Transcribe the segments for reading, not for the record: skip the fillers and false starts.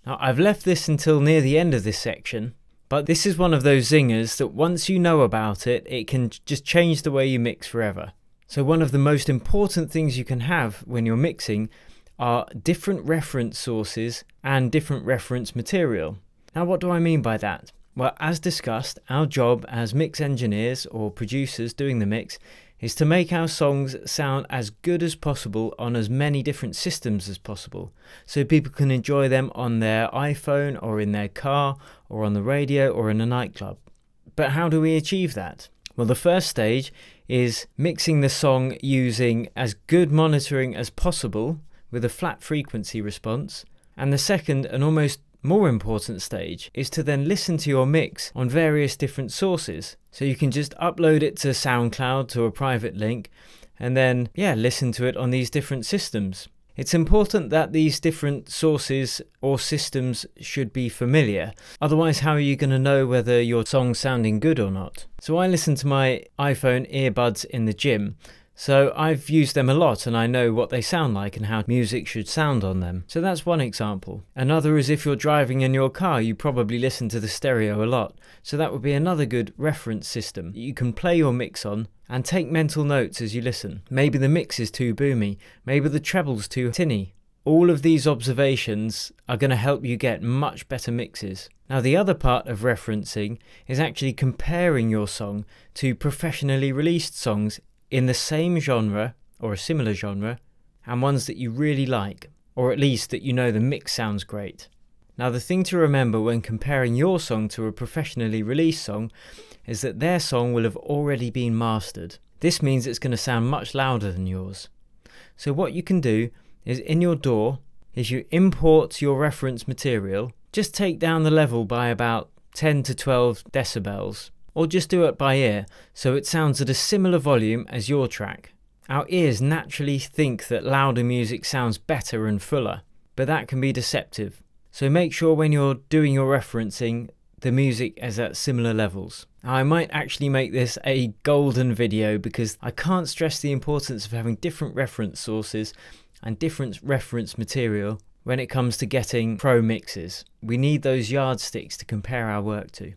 Now, I've left this until near the end of this section, but this is one of those zingers that once you know about it, it can just change the way you mix forever. So one of the most important things you can have when you're mixing are different reference sources and different reference material. Now, what do I mean by that? Well, as discussed, our job as mix engineers or producers doing the mix is to make our songs sound as good as possible on as many different systems as possible, so people can enjoy them on their iPhone or in their car or on the radio or in a nightclub. But how do we achieve that? Well, the first stage is mixing the song using as good monitoring as possible with a flat frequency response, and the second and almost more important stage is to then listen to your mix on various different sources. So you can just upload it to SoundCloud to a private link and then listen to it on these different systems. It's important that these different sources or systems should be familiar. Otherwise, how are you going to know whether your song's sounding good or not? So I listen to my iPhone earbuds in the gym. So I've used them a lot and I know what they sound like and how music should sound on them. So that's one example. Another is if you're driving in your car, you probably listen to the stereo a lot. So that would be another good reference system you can play your mix on and take mental notes as you listen. Maybe the mix is too boomy, maybe the treble's too tinny. All of these observations are going to help you get much better mixes. Now, the other part of referencing is actually comparing your song to professionally released songs in the same genre or a similar genre, and ones that you really like, or at least that you know the mix sounds great. Now, the thing to remember when comparing your song to a professionally released song is that their song will have already been mastered. This means it's going to sound much louder than yours. So what you can do is in your DAW, if you import your reference material, just take down the level by about 10 to 12 decibels. Or just do it by ear, so it sounds at a similar volume as your track. Our ears naturally think that louder music sounds better and fuller, but that can be deceptive. So make sure when you're doing your referencing, the music is at similar levels. I might actually make this a golden video because I can't stress the importance of having different reference sources and different reference material when it comes to getting pro mixes. We need those yardsticks to compare our work to.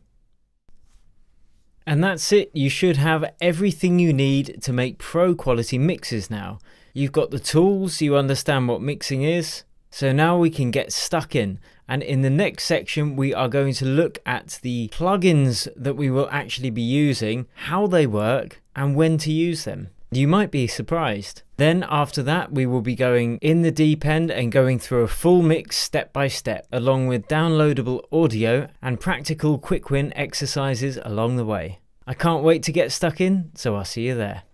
And that's it. You should have everything you need to make pro quality mixes now. You've got the tools, you understand what mixing is. So now we can get stuck in. And in the next section, we are going to look at the plugins that we will actually be using, how they work, and when to use them. You might be surprised. Then after that, we will be going in the deep end and going through a full mix step by step, along with downloadable audio and practical quick win exercises along the way. I can't wait to get stuck in, so I'll see you there.